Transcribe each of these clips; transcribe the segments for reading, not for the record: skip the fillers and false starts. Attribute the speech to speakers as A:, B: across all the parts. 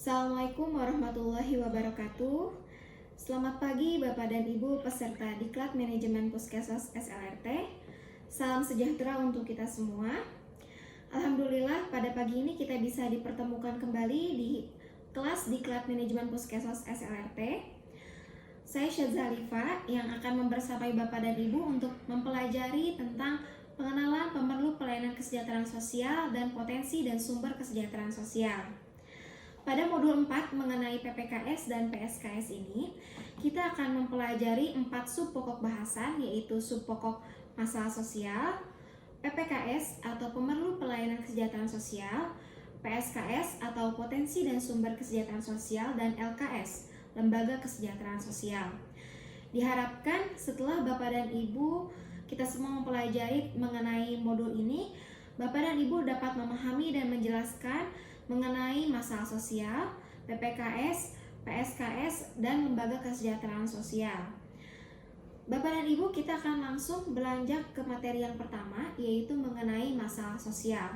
A: Assalamualaikum warahmatullahi wabarakatuh. Selamat pagi Bapak dan Ibu peserta Diklat Manajemen Puskesmas SLRT. Salam sejahtera untuk kita semua. Alhamdulillah pada pagi ini kita bisa dipertemukan kembali di kelas Diklat Manajemen Puskesmas SLRT. Saya Syazza Alifa yang akan membersamai Bapak dan Ibu untuk mempelajari tentang pengenalan pemerlu pelayanan kesejahteraan sosial dan potensi dan sumber kesejahteraan sosial. Pada modul 4 mengenai PPKS dan PSKS ini, kita akan mempelajari 4 sub pokok bahasan, yaitu sub pokok masalah sosial, PPKS atau pemerlu pelayanan kesejahteraan sosial, PSKS atau potensi dan sumber kesejahteraan sosial, dan LKS, lembaga kesejahteraan sosial. Diharapkan setelah Bapak dan Ibu kita semua mempelajari mengenai modul ini, Bapak dan Ibu dapat memahami dan menjelaskan mengenai masalah sosial, PPKS, PSKS, dan lembaga kesejahteraan sosial. Bapak dan Ibu, kita akan langsung beranjak ke materi yang pertama, yaitu mengenai masalah sosial.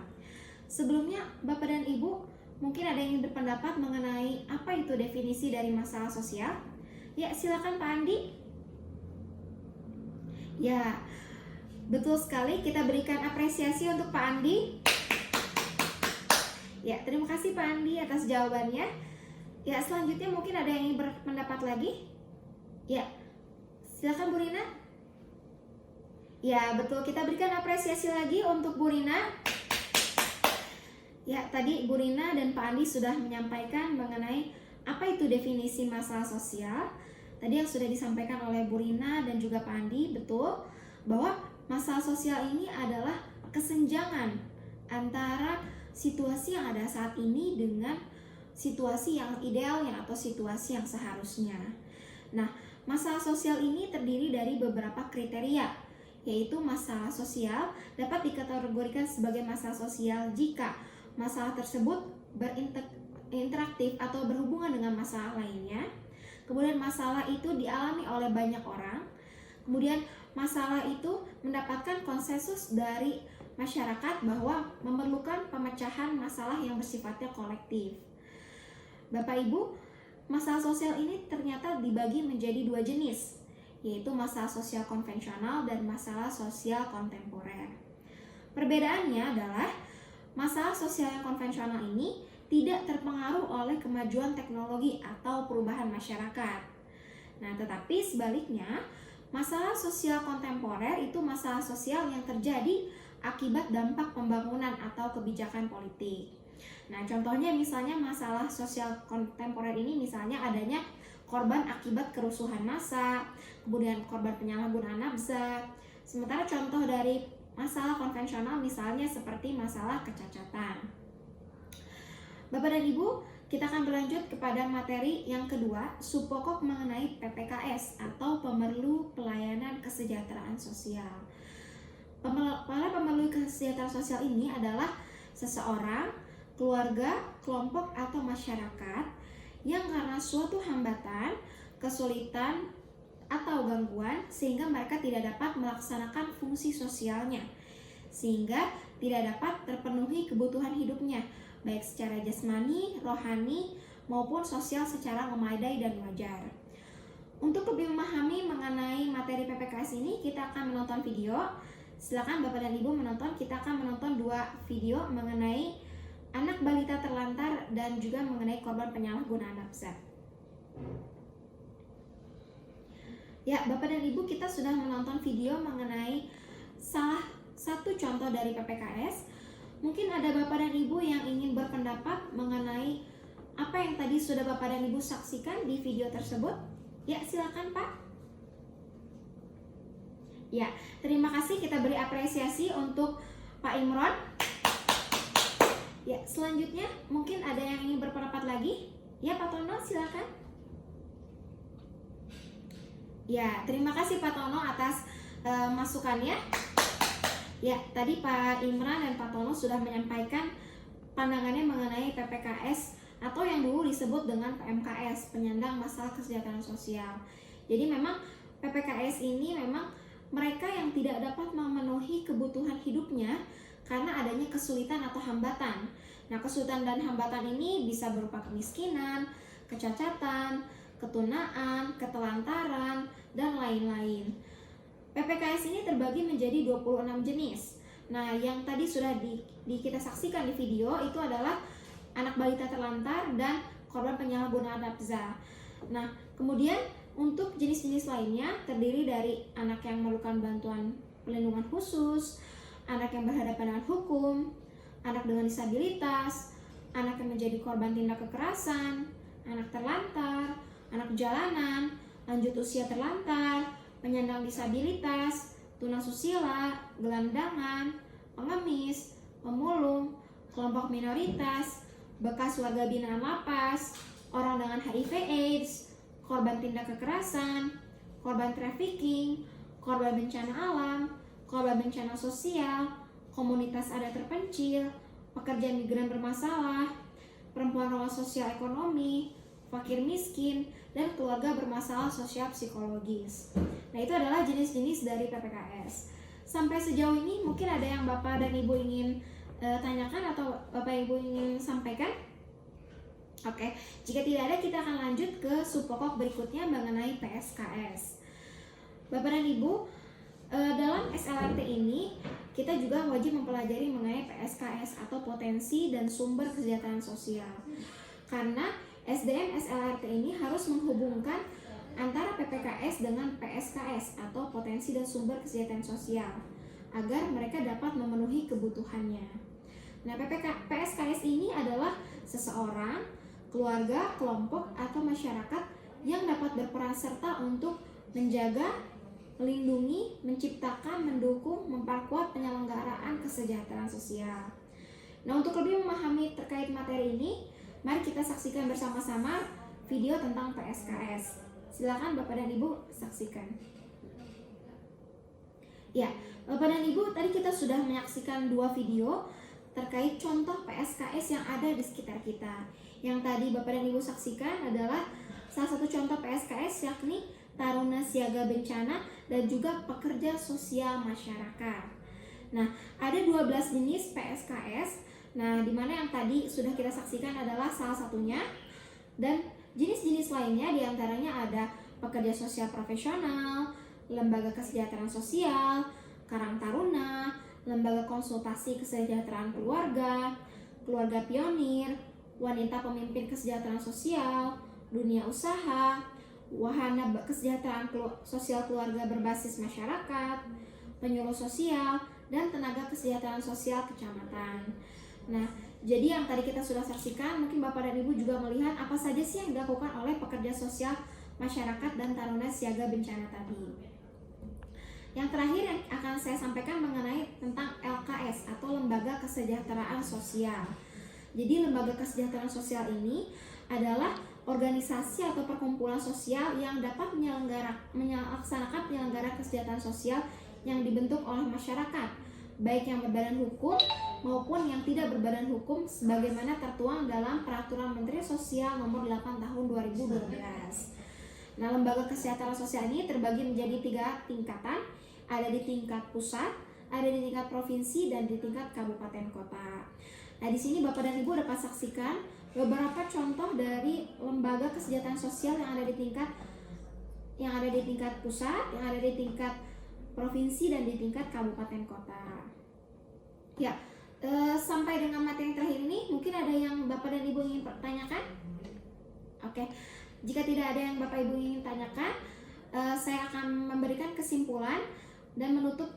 A: Sebelumnya, Bapak dan Ibu, mungkin ada yang ingin berpendapat mengenai apa itu definisi dari masalah sosial? Ya, silakan Pak Andi. Ya, betul sekali, kita berikan apresiasi untuk Pak Andi. Ya, terima kasih Pak Andi atas jawabannya. Ya, selanjutnya mungkin ada yang ingin berpendapat lagi? Ya, silakan Bu Rina. Ya, betul, kita berikan apresiasi lagi untuk Bu Rina. Ya, tadi Bu Rina dan Pak Andi sudah menyampaikan mengenai apa itu definisi masalah sosial. Tadi yang sudah disampaikan oleh Bu Rina dan juga Pak Andi, betul, bahwa masalah sosial ini adalah kesenjangan antara situasi yang ada saat ini dengan situasi yang idealnya atau situasi yang seharusnya. Nah, masalah sosial ini terdiri dari beberapa kriteria, yaitu masalah sosial dapat dikategorikan sebagai masalah sosial jika masalah tersebut berinteraktif atau berhubungan dengan masalah lainnya. Kemudian masalah itu dialami oleh banyak orang. Kemudian masalah itu mendapatkan konsensus dari masyarakat bahwa memerlukan pemecahan masalah yang bersifatnya kolektif. Bapak Ibu, masalah sosial ini ternyata dibagi menjadi 2 jenis, yaitu masalah sosial konvensional dan masalah sosial kontemporer. Perbedaannya adalah masalah sosial yang konvensional ini tidak terpengaruh oleh kemajuan teknologi atau perubahan masyarakat. Nah, tetapi sebaliknya, masalah sosial kontemporer itu masalah sosial yang terjadi akibat dampak pembangunan atau kebijakan politik. Nah, contohnya misalnya masalah sosial kontemporer ini misalnya adanya korban akibat kerusuhan massa, kemudian korban penyalahgunaan nafza. Sementara contoh dari masalah konvensional misalnya seperti masalah kecacatan. Bapak dan Ibu, kita akan berlanjut kepada materi yang kedua, sub pokok mengenai PPKS atau pemerlu pelayanan kesejahteraan sosial. Para pemerlu kesejahteraan sosial ini adalah seseorang, keluarga, kelompok, atau masyarakat yang karena suatu hambatan, kesulitan, atau gangguan sehingga mereka tidak dapat melaksanakan fungsi sosialnya, sehingga tidak dapat terpenuhi kebutuhan hidupnya, baik secara jasmani, rohani, maupun sosial secara memadai dan wajar. Untuk lebih memahami mengenai materi PPKS ini, kita akan menonton video. Silakan Bapak dan Ibu menonton. Kita akan menonton 2 video mengenai anak balita terlantar dan juga mengenai korban penyalahgunaan nafza. Ya, Bapak dan Ibu, kita sudah menonton video mengenai salah satu contoh dari PPKS. Mungkin ada Bapak dan Ibu yang ingin berpendapat mengenai apa yang tadi sudah Bapak dan Ibu saksikan di video tersebut. Ya, silakan Pak. Ya, terima kasih, kita beri apresiasi untuk Pak Imron. Ya, selanjutnya mungkin ada yang ingin berpendapat lagi. Ya, Pak Tono, silakan. Ya, terima kasih Pak Tono atas masukannya. Ya, tadi Pak Imran dan Pak Tono sudah menyampaikan pandangannya mengenai PPKS atau yang dulu disebut dengan PMKS, penyandang masalah kesejahteraan sosial. Jadi memang PPKS ini memang mereka yang tidak dapat memenuhi kebutuhan hidupnya karena adanya kesulitan atau hambatan. Nah, kesulitan dan hambatan ini bisa berupa kemiskinan, kecacatan, ketunaan, ketelantaran, dan lain-lain. PPKS ini terbagi menjadi 26 jenis. Nah, yang tadi sudah kita saksikan di video itu adalah anak balita terlantar dan korban penyalahgunaan nafsa. Nah, kemudian untuk jenis-jenis lainnya terdiri dari anak yang memerlukan bantuan perlindungan khusus, anak yang berhadapan dengan hukum, anak dengan disabilitas, anak yang menjadi korban tindak kekerasan, anak terlantar, anak jalanan, lanjut usia terlantar, penyandang disabilitas, tunasusila, gelandangan, pengemis, pemulung, kelompok minoritas, bekas warga binaan lapas, orang dengan HIV/AIDS, korban tindak kekerasan, korban trafficking, korban bencana alam, korban bencana sosial, komunitas adat terpencil, pekerja migran bermasalah, perempuan rawan sosial ekonomi, fakir miskin, dan keluarga bermasalah sosial psikologis. Nah, itu adalah jenis-jenis dari PPKS. Sampai sejauh ini mungkin ada yang Bapak dan Ibu ingin tanyakan atau Bapak Ibu ingin sampaikan? Oke, jika tidak ada kita akan lanjut ke subpokok berikutnya mengenai PSKS. Bapak dan Ibu, dalam SLRT ini kita juga wajib mempelajari mengenai PSKS atau potensi dan sumber kesejahteraan sosial. Karena SDM SLRT ini harus menghubungkan antara PPKS dengan PSKS atau potensi dan sumber kesejahteraan sosial agar mereka dapat memenuhi kebutuhannya. Nah, PSKS ini adalah seseorang, keluarga, kelompok, atau masyarakat yang dapat berperan serta untuk menjaga, melindungi, menciptakan, mendukung, memperkuat penyelenggaraan kesejahteraan sosial. Nah, untuk lebih memahami terkait materi ini, mari kita saksikan bersama-sama video tentang PSKS. Silakan Bapak dan Ibu saksikan. Ya, Bapak dan Ibu, tadi kita sudah menyaksikan 2 video terkait contoh PSKS yang ada di sekitar kita. Yang tadi Bapak dan Ibu saksikan adalah salah satu contoh PSKS, yakni Taruna Siaga Bencana dan juga Pekerja Sosial Masyarakat. Nah, ada 12 jenis PSKS. Nah, di mana yang tadi sudah kita saksikan adalah salah satunya, dan jenis-jenis lainnya diantaranya ada pekerja sosial profesional, lembaga kesejahteraan sosial, Karang Taruna, lembaga konsultasi kesejahteraan keluarga, keluarga pionir, wanita pemimpin kesejahteraan sosial, dunia usaha, wahana kesejahteraan sosial keluarga berbasis masyarakat, penyuluh sosial, dan tenaga kesejahteraan sosial kecamatan. Nah, jadi yang tadi kita sudah saksikan, mungkin Bapak dan Ibu juga melihat apa saja sih yang dilakukan oleh pekerja sosial masyarakat dan Taruna Siaga Bencana tadi. Yang terakhir yang akan saya sampaikan mengenai tentang LKS atau Lembaga Kesejahteraan Sosial. Jadi lembaga kesejahteraan sosial ini adalah organisasi atau perkumpulan sosial yang dapat melaksanakan penyelenggara kesejahteraan sosial yang dibentuk oleh masyarakat, baik yang berbadan hukum maupun yang tidak berbadan hukum sebagaimana tertuang dalam Peraturan Menteri Sosial Nomor 8 Tahun 2012. Nah, lembaga kesejahteraan sosial ini terbagi menjadi 3 tingkatan, ada di tingkat pusat, ada di tingkat provinsi, dan di tingkat kabupaten kota. Nah, di sini Bapak dan Ibu dapat saksikan beberapa contoh dari lembaga kesejahteraan sosial yang ada di tingkat pusat, yang ada di tingkat provinsi, dan di tingkat kabupaten kota. Ya, sampai dengan materi yang terakhir ini, mungkin ada yang Bapak dan Ibu ingin pertanyakan? Oke, jika tidak ada yang Bapak Ibu ingin tanyakan, saya akan memberikan kesimpulan dan menutup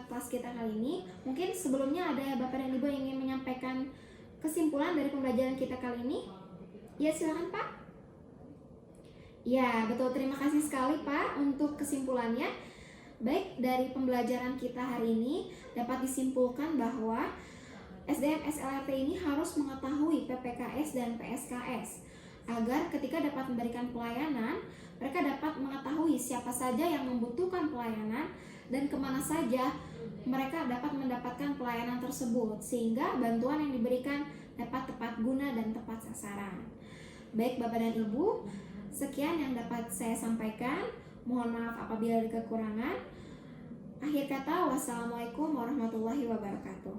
A: kelas kita kali ini. Mungkin sebelumnya ada Bapak dan Ibu yang ingin menyampaikan kesimpulan dari pembelajaran kita kali ini? Ya, silakan Pak. Ya, betul. Terima kasih sekali Pak untuk kesimpulannya. Baik, dari pembelajaran kita hari ini dapat disimpulkan bahwa SDM SLRT ini harus mengetahui PPKS dan PSKS agar ketika dapat memberikan pelayanan, mereka dapat mengetahui siapa saja yang membutuhkan pelayanan dan kemana saja mereka dapat mendapatkan pelayanan tersebut, sehingga bantuan yang diberikan dapat tepat guna dan tepat sasaran. Baik Bapak dan Ibu, sekian yang dapat saya sampaikan. Mohon maaf apabila ada kekurangan. Akhir kata, wassalamualaikum warahmatullahi wabarakatuh.